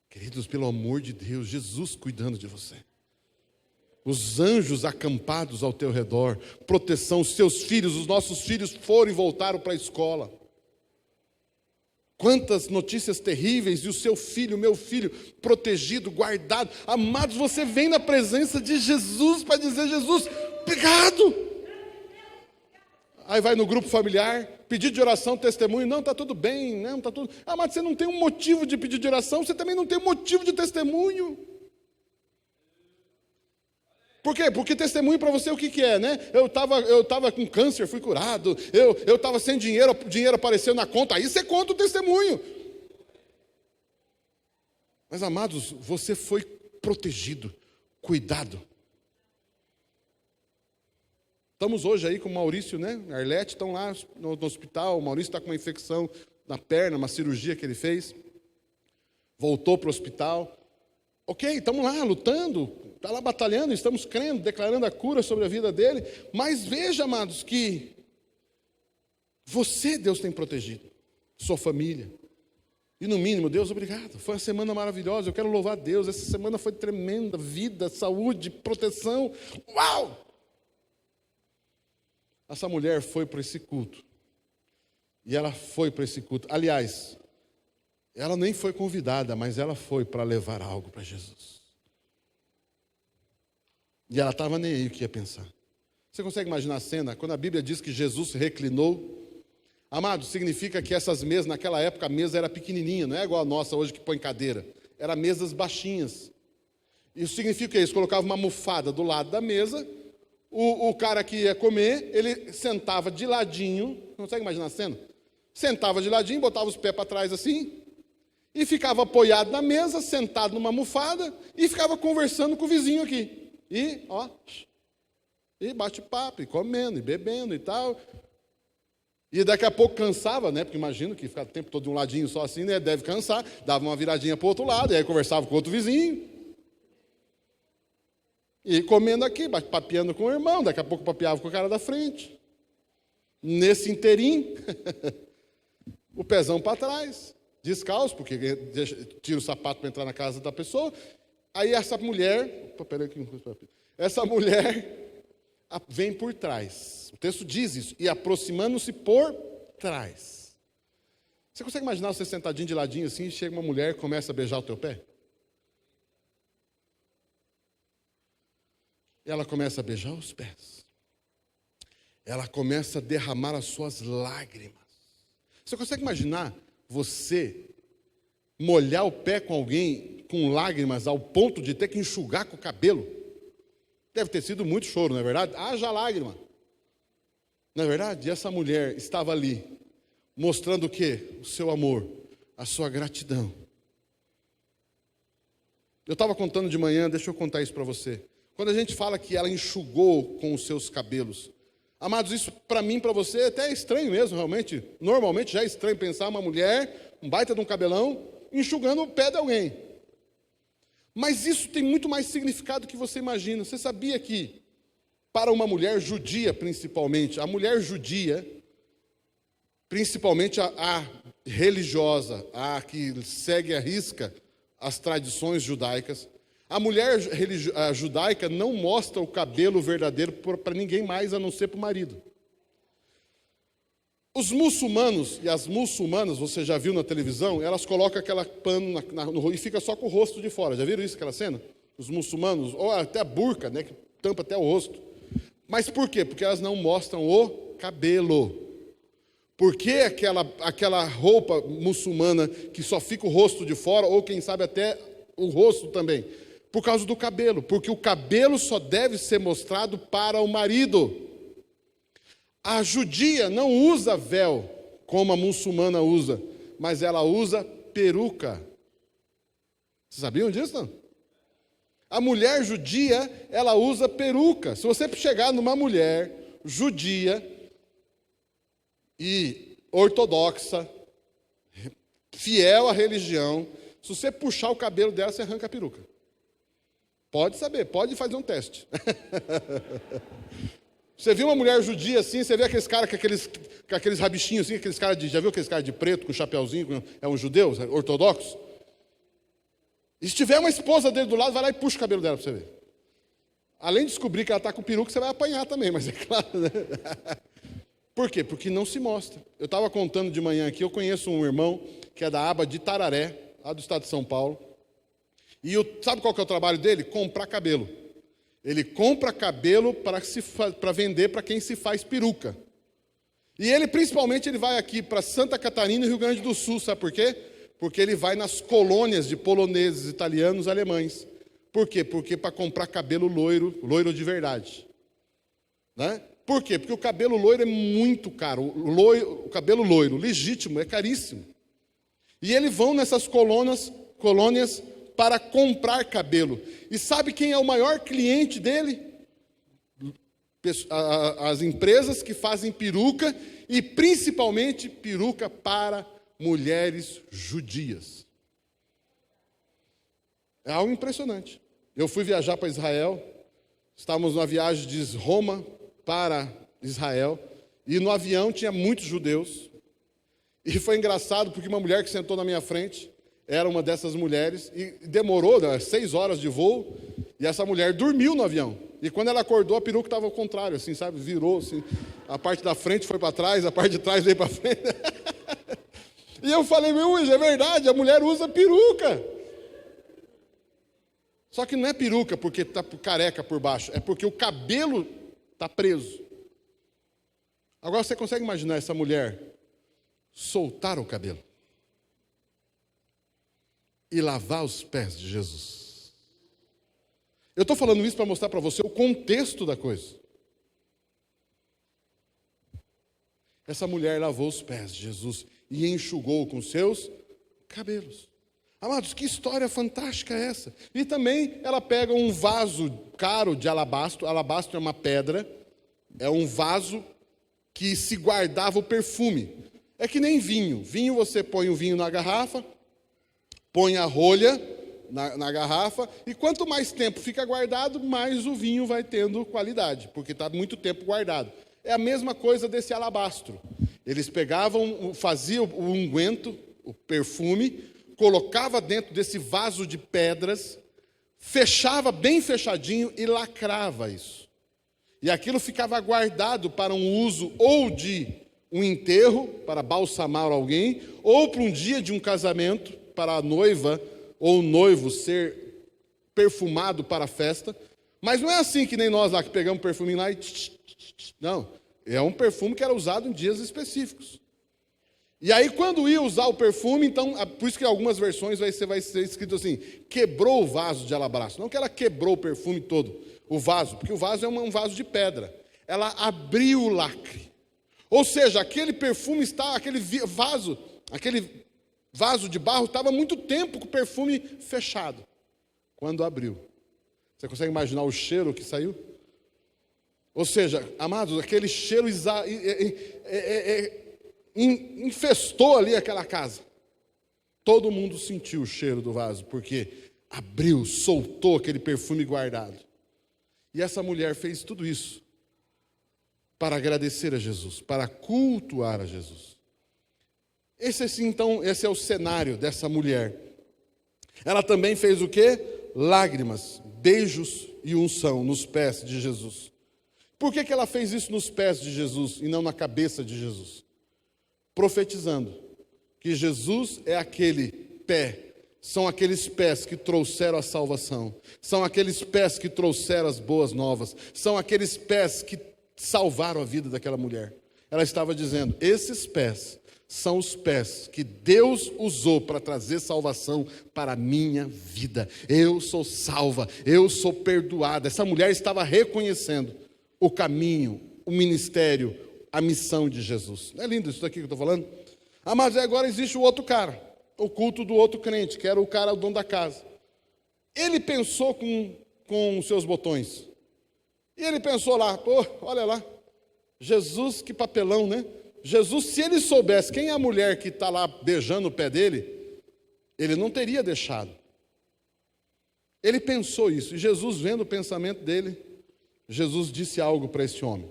Queridos, pelo amor de Deus, Jesus cuidando de você. Os anjos acampados ao teu redor, proteção, os seus filhos, os nossos filhos foram e voltaram para a escola. Quantas notícias terríveis, e o seu filho, o meu filho, protegido, guardado. Amados, você vem na presença de Jesus para dizer, Jesus, obrigado. Aí vai no grupo familiar, pedido de oração, testemunho, não, está tudo bem, não, está tudo... Ah, mas você não tem um motivo de pedido de oração, você também não tem um motivo de testemunho. Por quê? Porque testemunho para você o que é, né? Eu tava com câncer, fui curado. Eu estava sem dinheiro, o dinheiro apareceu na conta. Aí você conta o testemunho. Mas, amados, você foi protegido, cuidado. Estamos hoje aí com o Maurício, né? A Arlete estão lá no hospital. O Maurício está com uma infecção na perna, uma cirurgia que ele fez. Voltou para o hospital. Ok, estamos lá lutando, está lá batalhando, estamos crendo, declarando a cura sobre a vida dele. Mas veja, amados, que você, Deus tem protegido, sua família. E no mínimo, Deus, obrigado. Foi uma semana maravilhosa, eu quero louvar a Deus. Essa semana foi tremenda, vida, saúde, proteção. Uau! Essa mulher foi para esse culto. E ela foi para esse culto. Aliás, ela nem foi convidada, mas ela foi para levar algo para Jesus. E ela estava nem aí o que ia pensar. Você consegue imaginar a cena? Quando a Bíblia diz que Jesus se reclinou, amado, significa que essas mesas, naquela época a mesa era pequenininha, não é igual a nossa hoje que põe cadeira. Eram mesas baixinhas. Isso significa isso, colocava uma almofada do lado da mesa, o cara que ia comer, ele sentava de ladinho, consegue imaginar a cena? Sentava de ladinho, botava os pés para trás assim, e ficava apoiado na mesa, sentado numa almofada, e ficava conversando com o vizinho aqui. E, ó, e bate papo, e comendo, e bebendo e tal. E daqui a pouco cansava, né? Porque imagino que ficar o tempo todo de um ladinho só assim, né? Deve cansar. Dava uma viradinha para o outro lado, e aí conversava com outro vizinho. E comendo aqui, papeando com o irmão. Daqui a pouco papeava com o cara da frente. Nesse inteirinho, o pezão para trás, descalço, porque tira o sapato para entrar na casa da pessoa. Aí essa mulher vem por trás. O texto diz isso. E aproximando-se por trás. Você consegue imaginar você sentadinho de ladinho assim, chega uma mulher e começa a beijar o teu pé? Ela começa a beijar os pés. Ela começa a derramar as suas lágrimas. Você consegue imaginar você molhar o pé com alguém com lágrimas ao ponto de ter que enxugar com o cabelo? Deve ter sido muito choro, não é verdade? Haja lágrima. Não é verdade? E essa mulher estava ali, mostrando o quê? O seu amor, a sua gratidão. Eu estava contando de manhã, deixa eu contar isso para você. Quando a gente fala que ela enxugou com os seus cabelos, amados, isso para mim, para você, até é estranho mesmo, realmente. Normalmente já é estranho pensar uma mulher, um baita de um cabelão, enxugando o pé de alguém. Mas isso tem muito mais significado do que você imagina. Você sabia que, para uma mulher judia principalmente, a mulher judia, principalmente a religiosa, a que segue à risca as tradições judaicas, a mulher judaica não mostra o cabelo verdadeiro para ninguém mais, a não ser para o marido. Os muçulmanos e as muçulmanas, você já viu na televisão, elas colocam aquela pano no e fica só com o rosto de fora. Já viram isso, aquela cena? Os muçulmanos, ou até a burca, né, que tampa até o rosto. Mas por quê? Porque elas não mostram o cabelo. Por que aquela roupa muçulmana que só fica o rosto de fora, ou quem sabe até o rosto também? Por causa do cabelo, porque o cabelo só deve ser mostrado para o marido. A judia não usa véu como a muçulmana usa, mas ela usa peruca. Vocês sabiam disso, não? A mulher judia, ela usa peruca. Se você chegar numa mulher judia e ortodoxa, fiel à religião, se você puxar o cabelo dela, você arranca a peruca. Pode saber, pode fazer um teste. Você viu uma mulher judia assim, você vê aqueles caras com aqueles rabichinhos assim, aqueles caras já viu aqueles caras de preto, com chapéuzinho, é um judeu, ortodoxo? E se tiver uma esposa dele do lado, vai lá e puxa o cabelo dela para você ver. Além de descobrir que ela está com peruca, você vai apanhar também, mas é claro, né? Por quê? Porque não se mostra. Eu estava contando de manhã aqui, eu conheço um irmão que é da aba de Tararé, lá do estado de São Paulo. E sabe qual que é o trabalho dele? Comprar cabelo. Ele compra cabelo para vender para quem se faz peruca. E ele, principalmente, ele vai aqui para Santa Catarina e Rio Grande do Sul, sabe por quê? Porque ele vai nas colônias de poloneses, italianos, alemães. Por quê? Porque para comprar cabelo loiro, loiro de verdade. Né? Por quê? Porque o cabelo loiro é muito caro. O cabelo loiro, legítimo, é caríssimo. E eles vão nessas colônias para comprar cabelo. E sabe quem é o maior cliente dele? As empresas que fazem peruca, e principalmente peruca para mulheres judias. É algo impressionante. Eu fui viajar para Israel, estávamos numa viagem de Roma para Israel, e no avião tinha muitos judeus, e foi engraçado porque uma mulher que sentou na minha frente era uma dessas mulheres, e demorou 6 horas de voo, e essa mulher dormiu no avião. E quando ela acordou, a peruca estava ao contrário, assim, sabe? Virou, assim. A parte da frente foi para trás, a parte de trás veio para frente. E eu falei, é verdade, a mulher usa peruca. Só que não é peruca porque está careca por baixo, é porque o cabelo está preso. Agora você consegue imaginar essa mulher soltar o cabelo e lavar os pés de Jesus? Eu estou falando isso para mostrar para você o contexto da coisa. Essa mulher lavou os pés de Jesus e enxugou com seus cabelos. Amados, que história fantástica é essa? E também ela pega um vaso caro de alabastro. Alabastro é uma pedra, é um vaso que se guardava o perfume. É que nem vinho. Vinho, você põe o vinho na garrafa, põe a rolha na garrafa, e quanto mais tempo fica guardado, mais o vinho vai tendo qualidade, porque está muito tempo guardado. É a mesma coisa desse alabastro. Eles pegavam, faziam o unguento, o perfume, colocava dentro desse vaso de pedras, fechava bem fechadinho e lacrava isso. E aquilo ficava guardado para um uso ou de um enterro, para balsamar alguém, ou para um dia de um casamento, para a noiva ou o noivo ser perfumado para a festa. Mas não é assim que nem nós lá, que pegamos perfuminho lá e... Não, é um perfume que era usado em dias específicos. E aí, quando ia usar o perfume, então, por isso que em algumas versões vai ser escrito assim, quebrou o vaso de alabastro. Não que ela quebrou o perfume todo, o vaso, porque o vaso é um vaso de pedra. Ela abriu o lacre. Ou seja, aquele perfume aquele vaso de barro estava há muito tempo com o perfume fechado. Quando abriu. Você consegue imaginar o cheiro que saiu? Ou seja, amados, aquele cheiro infestou ali aquela casa. Todo mundo sentiu o cheiro do vaso, porque abriu, soltou aquele perfume guardado. E essa mulher fez tudo isso para agradecer a Jesus, para cultuar a Jesus. Esse é o cenário dessa mulher. Ela também fez o quê? Lágrimas, beijos e unção nos pés de Jesus. Por que ela fez isso nos pés de Jesus e não na cabeça de Jesus? Profetizando que Jesus é aquele pé, são aqueles pés que trouxeram a salvação, são aqueles pés que trouxeram as boas novas, são aqueles pés que salvaram a vida daquela mulher. Ela estava dizendo, esses pés são os pés que Deus usou para trazer salvação para a minha vida. Eu sou salva, eu sou perdoada. Essa mulher estava reconhecendo o caminho, o ministério, a missão de Jesus. Não é lindo isso daqui que eu estou falando? Mas agora existe o outro cara, o culto do outro crente, que era o cara, o dono da casa. Ele pensou com os seus botões. E ele pensou lá, olha lá, Jesus, que papelão, né? Jesus, se ele soubesse quem é a mulher que está lá beijando o pé dele, ele não teria deixado. Ele pensou isso, e Jesus, vendo o pensamento dele, Jesus disse algo para esse homem.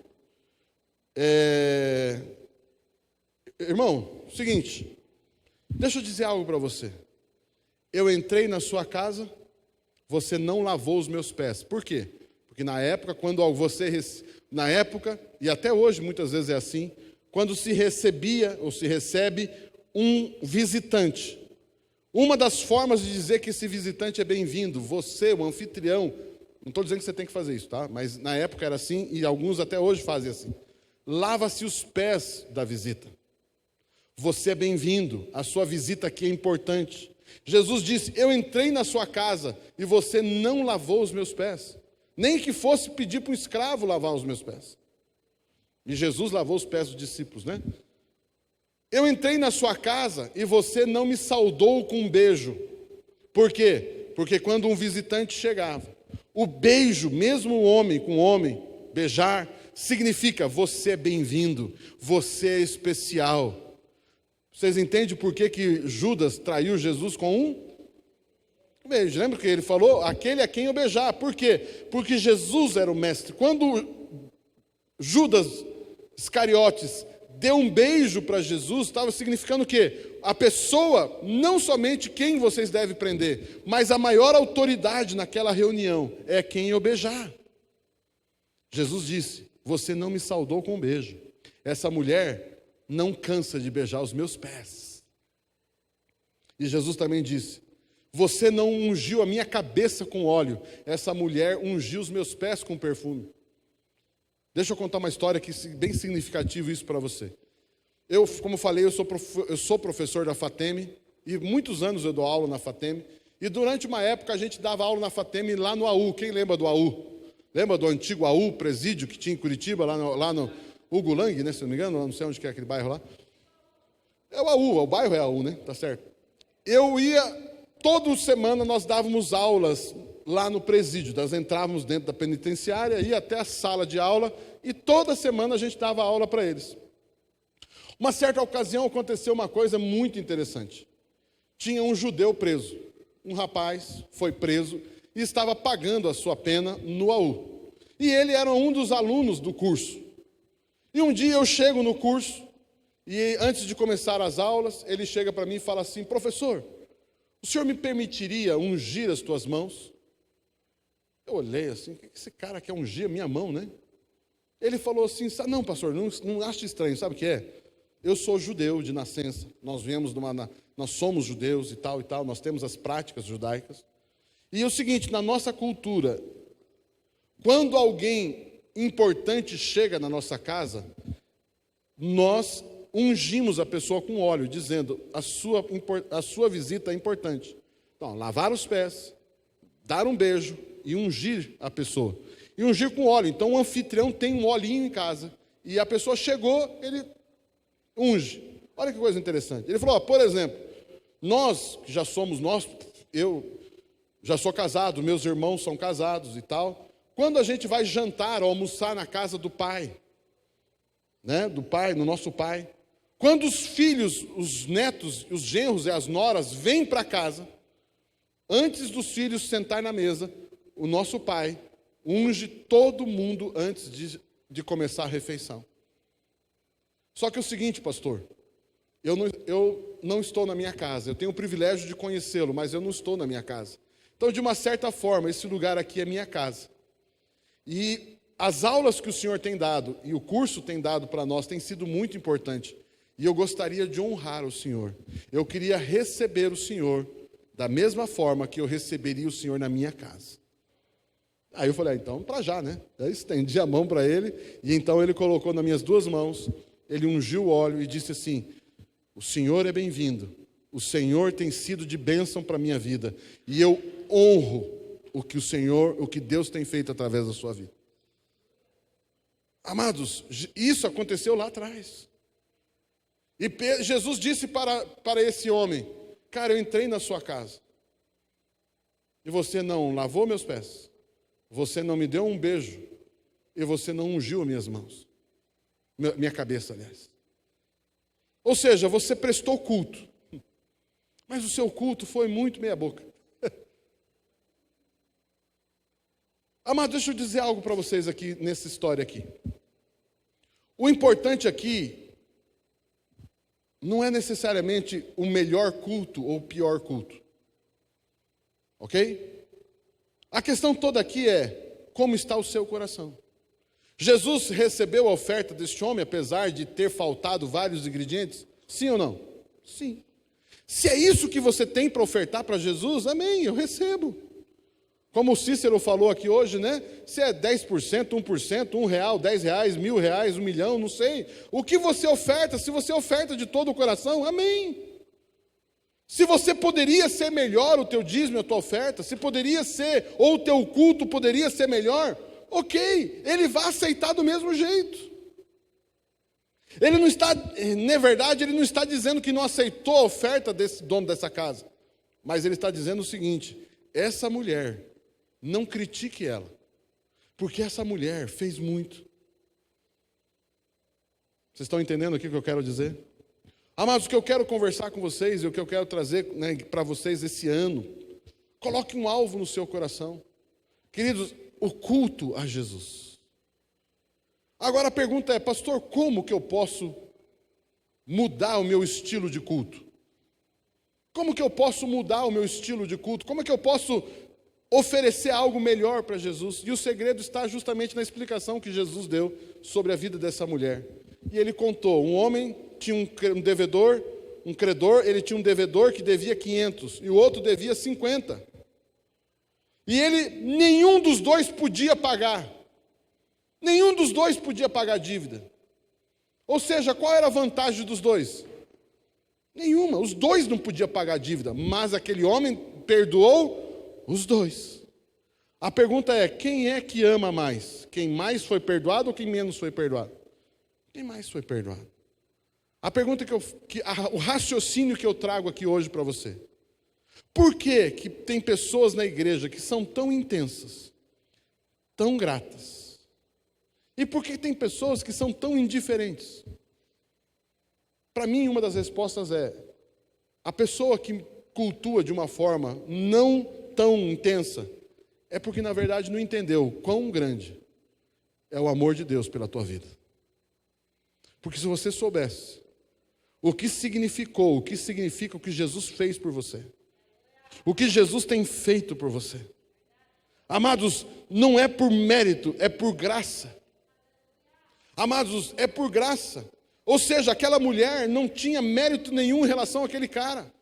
Irmão, seguinte, deixa eu dizer algo para você. Eu entrei na sua casa, você não lavou os meus pés. Por quê? Porque na época, na época, e até hoje muitas vezes é assim, quando se recebia ou se recebe um visitante, uma das formas de dizer que esse visitante é bem-vindo, você, o anfitrião, não estou dizendo que você tem que fazer isso, tá? Mas na época era assim e alguns até hoje fazem assim. Lava-se os pés da visita. Você é bem-vindo, a sua visita aqui é importante. Jesus disse, eu entrei na sua casa e você não lavou os meus pés. Nem que fosse pedir para um escravo lavar os meus pés. E Jesus lavou os pés dos discípulos, né? Eu entrei na sua casa e você não me saudou com um beijo. Por quê? Porque quando um visitante chegava, o beijo, mesmo o homem com homem, beijar, significa você é bem-vindo, você é especial. Vocês entendem por que Judas traiu Jesus com um beijo? Lembra que ele falou? Aquele a quem eu beijar. Por quê? Porque Jesus era o mestre. Quando Judas Iscariotes deu um beijo para Jesus, estava significando o quê? A pessoa, não somente quem vocês devem prender, mas a maior autoridade naquela reunião é quem eu beijar. Jesus disse, você não me saudou com um beijo. Essa mulher não cansa de beijar os meus pés. E Jesus também disse, você não ungiu a minha cabeça com óleo. Essa mulher ungiu os meus pés com perfume. Deixa eu contar uma história que é bem significativa isso para você. Eu, como falei, eu sou professor da FATEM, e muitos anos eu dou aula na FATEM, e durante uma época a gente dava aula na FATEM lá no AU. Quem lembra do AU? Lembra do antigo AU, presídio que tinha em Curitiba, lá no Hugo Lang, né, se não me engano, não sei onde que é aquele bairro lá. É o AU, o bairro é AU, né? Tá certo. Toda semana nós dávamos aulas lá no presídio. Nós entrávamos dentro da penitenciária, ia até a sala de aula, e toda semana a gente dava aula para eles. Uma certa ocasião aconteceu uma coisa muito interessante. Tinha um judeu preso. Um rapaz foi preso e estava pagando a sua pena no AU. E ele era um dos alunos do curso. E um dia eu chego no curso, e antes de começar as aulas, ele chega para mim e fala assim: professor, o senhor me permitiria ungir as tuas mãos? Eu olhei assim: o que esse cara quer ungir a minha mão, né? Ele falou assim: não, pastor, não ache estranho, sabe o que é? Eu sou judeu de nascença, nós somos judeus e tal, nós temos as práticas judaicas. E é o seguinte, na nossa cultura, quando alguém importante chega na nossa casa, nós ungimos a pessoa com óleo, dizendo: a sua visita é importante. Então, lavar os pés, dar um beijo e ungir a pessoa. E ungir com óleo. Então, o anfitrião tem um olhinho em casa. E a pessoa chegou, ele unge. Olha que coisa interessante. Ele falou, por exemplo, eu já sou casado, meus irmãos são casados e tal. Quando a gente vai jantar ou almoçar na casa do pai, né, no nosso pai, quando os filhos, os netos, os genros e as noras vêm para casa, antes dos filhos sentar na mesa, o nosso pai unge todo mundo antes de começar a refeição. Só que é o seguinte, pastor, eu não estou na minha casa, eu tenho o privilégio de conhecê-lo, mas eu não estou na minha casa. Então, de uma certa forma, esse lugar aqui é minha casa. E as aulas que o senhor tem dado, e o curso tem dado para nós, tem sido muito importante. E eu gostaria de honrar o senhor. Eu queria receber o senhor da mesma forma que eu receberia o senhor na minha casa. Aí eu falei, então, para já, né? Eu estendi a mão para ele, e então ele colocou nas minhas duas mãos, ele ungiu o óleo e disse assim: o senhor é bem-vindo, o senhor tem sido de bênção para a minha vida, e eu honro o que Deus tem feito através da sua vida. Amados, isso aconteceu lá atrás. E Jesus disse para esse homem: cara, eu entrei na sua casa, e você não lavou meus pés, você não me deu um beijo, e você não ungiu minhas mãos, minha cabeça, aliás. Ou seja, você prestou culto, mas o seu culto foi muito meia boca. Amado, deixa eu dizer algo para vocês aqui, nessa história aqui. O importante aqui não é necessariamente o melhor culto ou o pior culto. Ok? A questão toda aqui é como está o seu coração. Jesus recebeu a oferta deste homem, apesar de ter faltado vários ingredientes? Sim ou não? Sim. Se é isso que você tem para ofertar para Jesus, amém, eu recebo. Como o Cícero falou aqui hoje, né? Se é 10%, 1%, R$1, R$10, R$1.000, 1 milhão, não sei. O que você oferta, se você oferta de todo o coração, amém. Se você poderia ser melhor o teu dízimo, a tua oferta, se poderia ser, ou o teu culto poderia ser melhor, ok, ele vai aceitar do mesmo jeito. Ele não está, na verdade, ele não está dizendo que não aceitou a oferta desse dono dessa casa. Mas ele está dizendo o seguinte: essa mulher, não critique ela, porque essa mulher fez muito. Vocês estão entendendo aqui o que eu quero dizer? Amados, o que eu quero conversar com vocês, e o que eu quero trazer, né, para vocês esse ano, coloque um alvo no seu coração. Queridos, o culto a Jesus. Agora a pergunta é: pastor, como que eu posso mudar o meu estilo de culto? Como que eu posso mudar o meu estilo de culto? Como é que eu posso oferecer algo melhor para Jesus? E o segredo está justamente na explicação que Jesus deu sobre a vida dessa mulher. E ele contou: um homem tinha um devedor, um credor, ele tinha um devedor que devia 500 e o outro devia 50. E nenhum dos dois podia pagar. Nenhum dos dois podia pagar a dívida. Ou seja, qual era a vantagem dos dois? Nenhuma. Os dois não podiam pagar a dívida, mas aquele homem perdoou os dois. A pergunta é: quem é que ama mais? Quem mais foi perdoado ou quem menos foi perdoado? Quem mais foi perdoado? A pergunta o raciocínio que eu trago aqui hoje para você: Por que que tem pessoas na igreja que são tão intensas, tão gratas? E por que tem pessoas que são tão indiferentes? Para mim, uma das respostas é: a pessoa que cultua de uma forma não tão intensa é porque, na verdade, não entendeu quão grande é o amor de Deus pela tua vida. Porque se você soubesse o que significou, o que significa o que Jesus fez por você, o que Jesus tem feito por você, amados, não é por mérito, é por graça. Amados, é por graça. Ou seja, aquela mulher não tinha mérito nenhum em relação àquele cara.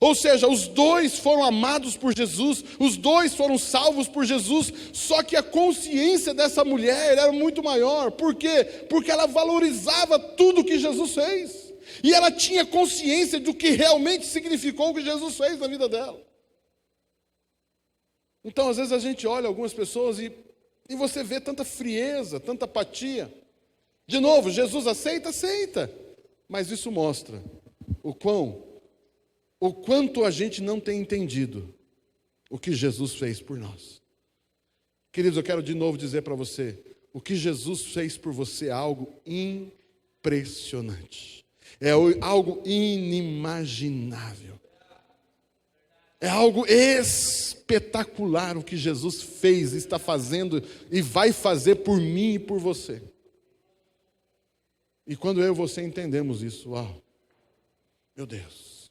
Ou seja, os dois foram amados por Jesus, os dois foram salvos por Jesus, só que a consciência dessa mulher era muito maior. Por quê? Porque ela valorizava tudo que Jesus fez. E ela tinha consciência do que realmente significou o que Jesus fez na vida dela. Então, às vezes a gente olha algumas pessoas e você vê tanta frieza, tanta apatia. De novo, Jesus aceita? Aceita. Mas isso mostra o quanto a gente não tem entendido o que Jesus fez por nós. Queridos, eu quero de novo dizer para você, o que Jesus fez por você é algo impressionante. É algo inimaginável. É algo espetacular o que Jesus fez, está fazendo e vai fazer por mim e por você. E quando eu e você entendemos isso, uau, meu Deus.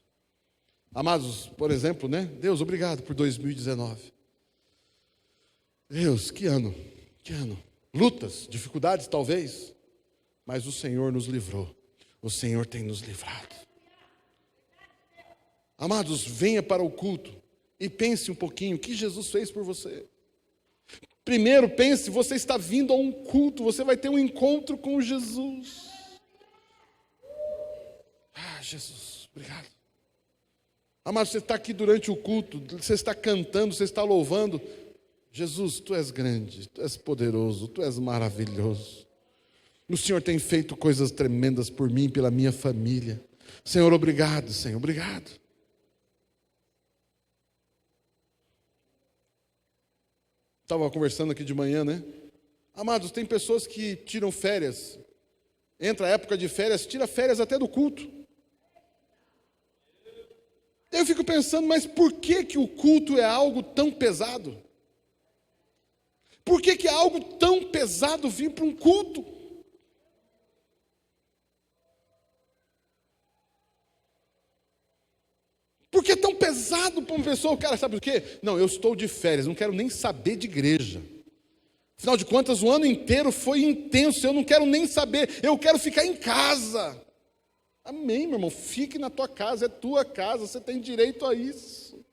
Amados, por exemplo, né? Deus, obrigado por 2019. Deus, que ano, que ano. Lutas, dificuldades talvez, mas o Senhor nos livrou. O Senhor tem nos livrado. Amados, venha para o culto e pense um pouquinho o que Jesus fez por você. Primeiro pense, você está vindo a um culto, você vai ter um encontro com Jesus. Ah, Jesus, obrigado. Amado, você está aqui durante o culto, você está cantando, você está louvando. Jesus, Tu és grande, Tu és poderoso, Tu és maravilhoso. O Senhor tem feito coisas tremendas por mim, pela minha família. Senhor, obrigado, Senhor, obrigado. Estava conversando aqui de manhã, né? Amados, tem pessoas que tiram férias. Entra a época de férias, tira férias até do culto. Eu fico pensando, mas por que que o culto é algo tão pesado? Por que que é algo tão pesado vir para um culto? Por que é tão pesado para uma pessoa? O cara sabe o quê? Não, eu estou de férias, não quero nem saber de igreja. Afinal de contas, o ano inteiro foi intenso, eu não quero nem saber, eu quero ficar em casa. Amém, meu irmão, fique na tua casa, é tua casa, você tem direito a isso.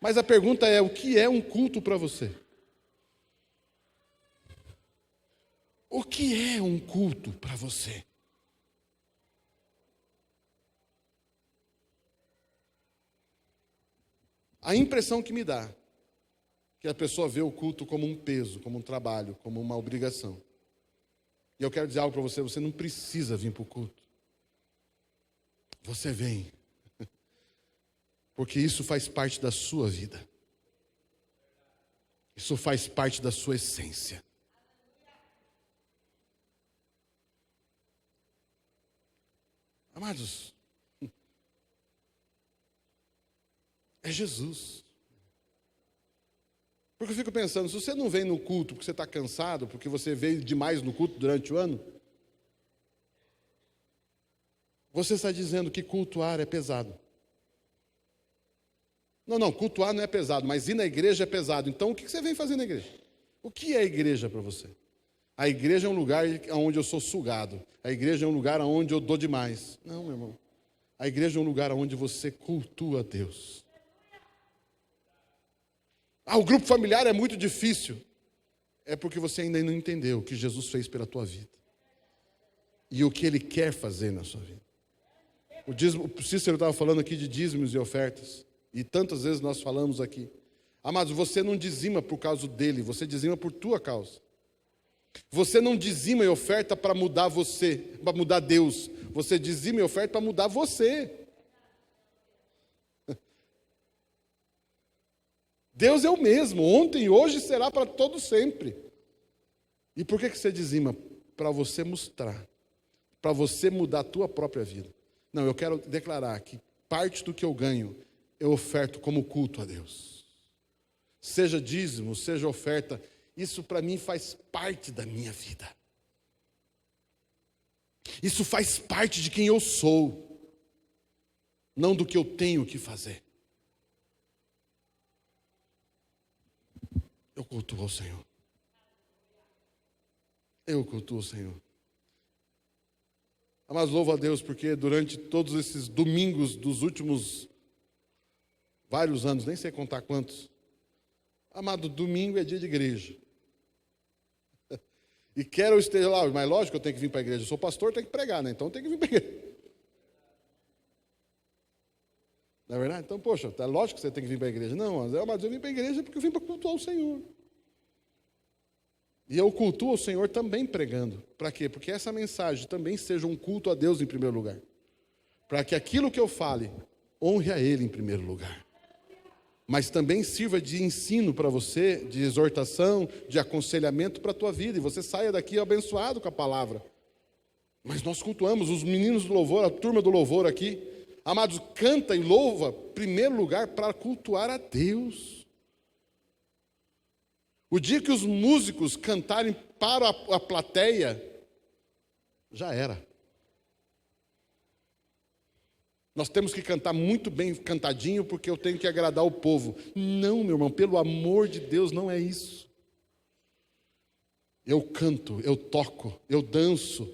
Mas a pergunta é, o que é um culto para você? O que é um culto para você? A impressão que me dá, que a pessoa vê o culto como um peso, como um trabalho, como uma obrigação. E eu quero dizer algo para você, você não precisa vir para o culto. Você vem, porque isso faz parte da sua vida. Isso faz parte da sua essência. Amados, é Jesus. Porque eu fico pensando, se você não vem no culto porque você está cansado, porque você veio demais no culto durante o ano, você está dizendo que cultuar é pesado. Não, cultuar não é pesado, mas ir na igreja é pesado. Então, o que você vem fazer na igreja? O que é a igreja para você? A igreja é um lugar onde eu sou sugado. A igreja é um lugar onde eu dou demais. Não, meu irmão. A igreja é um lugar onde você cultua Deus. O grupo familiar é muito difícil. É porque você ainda não entendeu o que Jesus fez pela tua vida. E o que Ele quer fazer na sua vida. O Cícero estava falando aqui de dízimos e ofertas. E tantas vezes nós falamos aqui. Amados, você não dizima por causa dele, você dizima por tua causa. Você não dizima e oferta para mudar você, para mudar Deus. Você dizima e oferta para mudar você. Deus é o mesmo, ontem, hoje e será para todo sempre. E por que você dizima? Para você mostrar, para você mudar a tua própria vida. Não, eu quero declarar que parte do que eu ganho, eu oferto como culto a Deus. Seja dízimo, seja oferta, isso para mim faz parte da minha vida. Isso faz parte de quem eu sou, não do que eu tenho que fazer. Eu cultuo ao Senhor. Eu cultuo o Senhor. Mas louvo a Deus porque durante todos esses domingos dos últimos vários anos, nem sei contar quantos, amado, domingo é dia de igreja. E quero eu esteja lá, mas lógico que eu tenho que vir para a igreja. Eu sou pastor, tenho que pregar, né? Então eu tenho que vir para a igreja. Não é verdade? Então, poxa, é lógico que você tem que vir para a igreja. Não, mas eu vim para a igreja porque eu vim para cultuar o Senhor. E eu cultuo o Senhor também pregando. Para quê? Porque essa mensagem também seja um culto a Deus em primeiro lugar. Para que aquilo que eu fale honre a Ele em primeiro lugar. Mas também sirva de ensino para você, de exortação, de aconselhamento para a tua vida. E você saia daqui abençoado com a palavra. Mas nós cultuamos, os meninos do louvor, a turma do louvor aqui. Amados, canta e louva, em primeiro lugar, para cultuar a Deus. O dia que os músicos cantarem para a plateia, já era. Nós temos que cantar muito bem cantadinho, porque eu tenho que agradar o povo. Não, meu irmão, pelo amor de Deus, não é isso. Eu canto, eu toco, eu danço,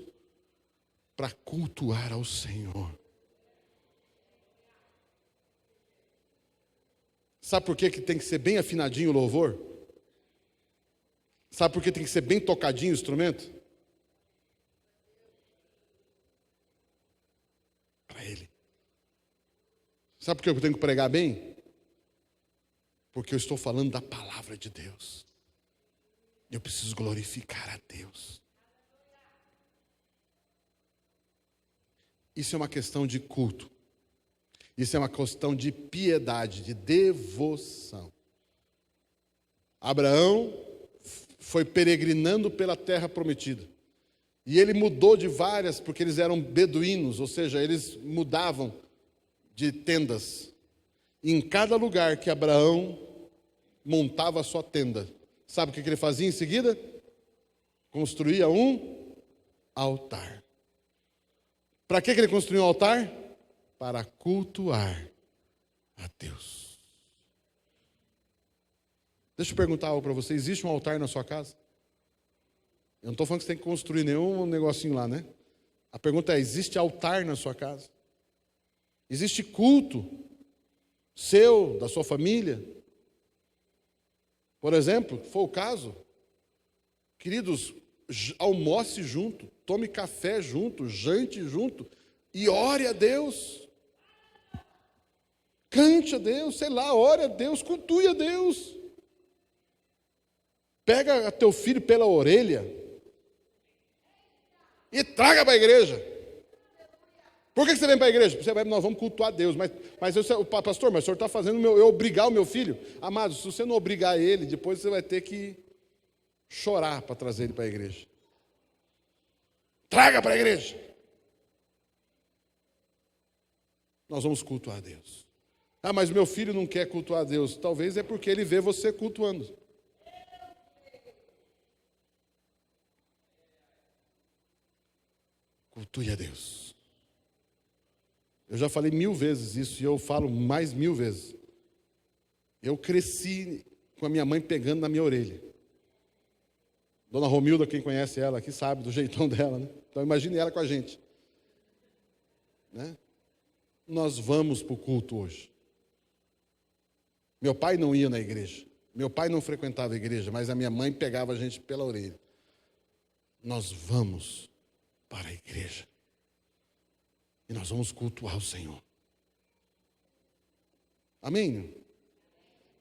para cultuar ao Senhor. Sabe por que tem que ser bem afinadinho o louvor? Sabe por que tem que ser bem tocadinho o instrumento? Para Ele. Sabe por que eu tenho que pregar bem? Porque eu estou falando da palavra de Deus. Eu preciso glorificar a Deus. Isso é uma questão de culto. Isso é uma questão de piedade, de devoção. Abraão foi peregrinando pela terra prometida. E ele mudou de várias, porque eles eram beduínos, ou seja, eles mudavam de tendas. E em cada lugar que Abraão montava a sua tenda, sabe o que ele fazia em seguida? Construía um altar. Para que ele construiu um altar? Para cultuar a Deus. Deixa eu perguntar algo para você. Existe um altar na sua casa? Eu não estou falando que você tem que construir nenhum negocinho lá, né? A pergunta é, existe altar na sua casa? Existe culto seu, da sua família? Por exemplo, se for o caso, queridos, almoce junto, tome café junto, jante junto e ore a Deus. Cante a Deus, sei lá, ore a Deus, cultue a Deus. Pega teu filho pela orelha e traga para a igreja. Por que você vem para a igreja? Você vai, nós vamos cultuar a Deus. Mas pastor, mas o senhor está fazendo eu obrigar o meu filho? Amado, se você não obrigar ele, depois você vai ter que chorar para trazer ele para a igreja. Traga para a igreja. Nós vamos cultuar a Deus. Ah, mas meu filho não quer cultuar a Deus. Talvez é porque ele vê você cultuando. Cultue a Deus. Eu já falei 1000 vezes isso e eu falo mais 1000 vezes. Eu cresci com a minha mãe pegando na minha orelha. Dona Romilda, quem conhece ela aqui sabe do jeitão dela, né? Então imagine ela com a gente. Né? Nós vamos para o culto hoje. Meu pai não ia na igreja. Meu pai não frequentava a igreja, mas a minha mãe pegava a gente pela orelha. Nós vamos para a igreja. E nós vamos cultuar o Senhor. Amém?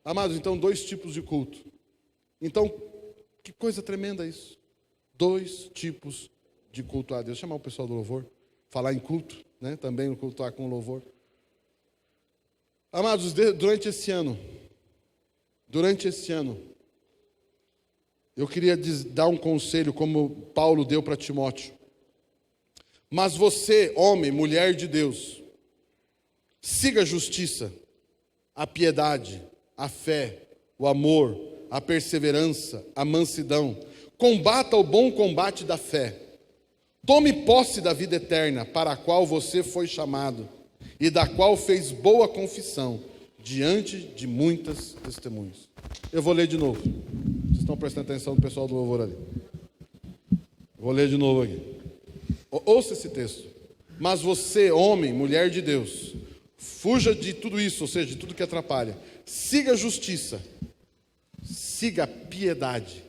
Amados, então, 2 tipos de culto. Então, que coisa tremenda isso. 2 tipos de culto a Deus. Chamar o pessoal do louvor. Falar em culto, né? Também no cultuar com louvor. Amados, durante esse ano, durante esse ano, eu queria dar um conselho como Paulo deu para Timóteo. Mas você, homem, mulher de Deus, siga a justiça, a piedade, a fé, o amor, a perseverança, a mansidão. Combata o bom combate da fé. Tome posse da vida eterna, para a qual você foi chamado, e da qual fez boa confissão, diante de muitas testemunhas. Eu vou ler de novo. Vocês estão prestando atenção no pessoal do louvor ali. Vou ler de novo aqui. Ouça esse texto. Mas você, homem, mulher de Deus, fuja de tudo isso, ou seja, de tudo que atrapalha. Siga a justiça. Siga a piedade.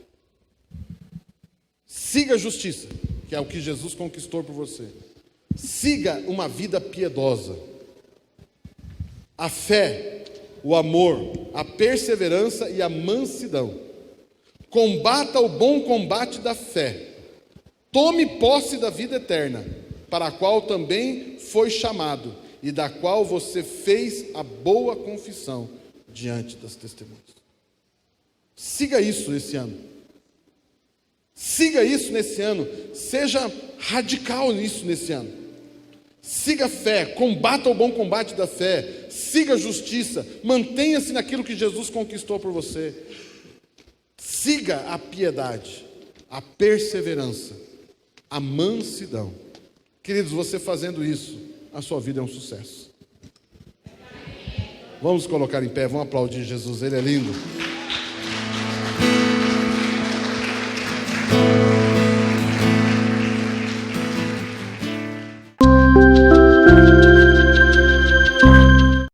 Siga a justiça, que é o que Jesus conquistou por você. Siga uma vida piedosa. A fé, o amor, a perseverança e a mansidão. Combata o bom combate da fé. Tome posse da vida eterna, para a qual também foi chamado, e da qual você fez a boa confissão diante das testemunhas. Siga isso nesse ano. Siga isso nesse ano. Seja radical nisso nesse ano. Siga a fé, combata o bom combate da fé, siga a justiça, mantenha-se naquilo que Jesus conquistou por você. Siga a piedade, a perseverança, a mansidão. Queridos, você fazendo isso, a sua vida é um sucesso. Vamos colocar em pé, vamos aplaudir Jesus, Ele é lindo.